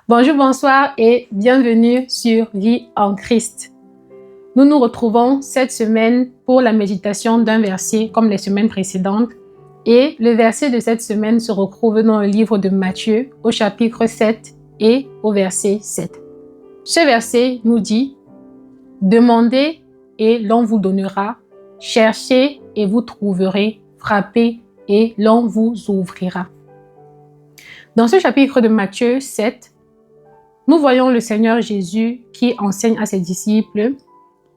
Bonjour, bonsoir et bienvenue sur Vie en Christ. Nous nous retrouvons cette semaine pour la méditation d'un verset comme les semaines précédentes. Et le verset de cette semaine se retrouve dans le livre de Matthieu au chapitre 7 et au verset 7. Ce verset nous dit « Demandez et l'on vous donnera, cherchez et vous trouverez, frappez et l'on vous ouvrira. » Dans ce chapitre de Matthieu 7, nous voyons le Seigneur Jésus qui enseigne à ses disciples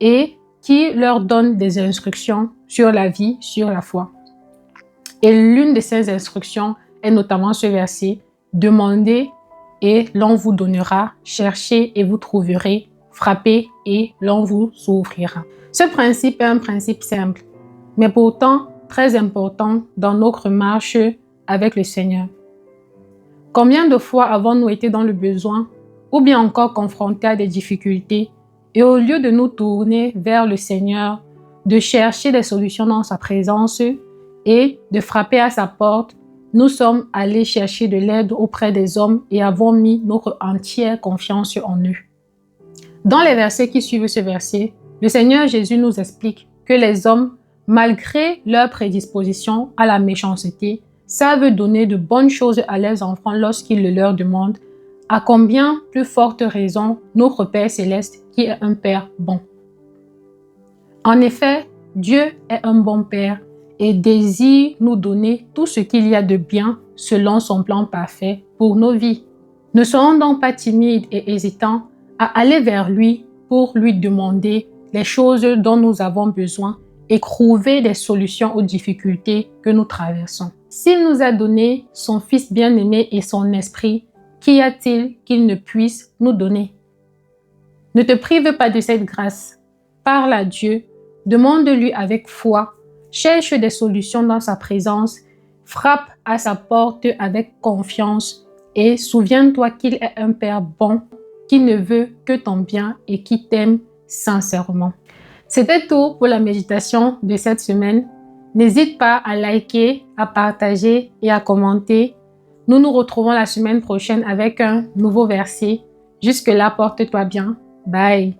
et qui leur donne des instructions sur la vie, sur la foi. Et l'une de ces instructions est notamment ce verset « Demandez et l'on vous donnera, cherchez et vous trouverez, frappez et l'on vous ouvrira. » Ce principe est un principe simple, mais pourtant très important dans notre marche avec le Seigneur. Combien de fois avons-nous été dans le besoin ou bien encore confrontés à des difficultés et au lieu de nous tourner vers le Seigneur, de chercher des solutions dans sa présence et de frapper à sa porte, nous sommes allés chercher de l'aide auprès des hommes et avons mis notre entière confiance en eux. Dans les versets qui suivent ce verset, le Seigneur Jésus nous explique que les hommes, malgré leur prédisposition à la méchanceté, savent donner de bonnes choses à leurs enfants lorsqu'ils le leur demandent, à combien plus forte raison notre Père Céleste qui est un Père bon. En effet, Dieu est un bon Père et désire nous donner tout ce qu'il y a de bien selon son plan parfait pour nos vies. Ne soyons donc pas timides et hésitants à aller vers lui pour lui demander les choses dont nous avons besoin et trouver des solutions aux difficultés que nous traversons. S'il nous a donné son Fils bien-aimé et son Esprit, qu'y a-t-il qu'il ne puisse nous donner? Ne te prive pas de cette grâce. Parle à Dieu, demande-lui avec foi, cherche des solutions dans sa présence, frappe à sa porte avec confiance et souviens-toi qu'il est un Père bon qui ne veut que ton bien et qui t'aime sincèrement. C'était tout pour la méditation de cette semaine. N'hésite pas à liker, à partager et à commenter. Nous nous retrouvons la semaine prochaine avec un nouveau verset. Jusque-là, porte-toi bien. Bye.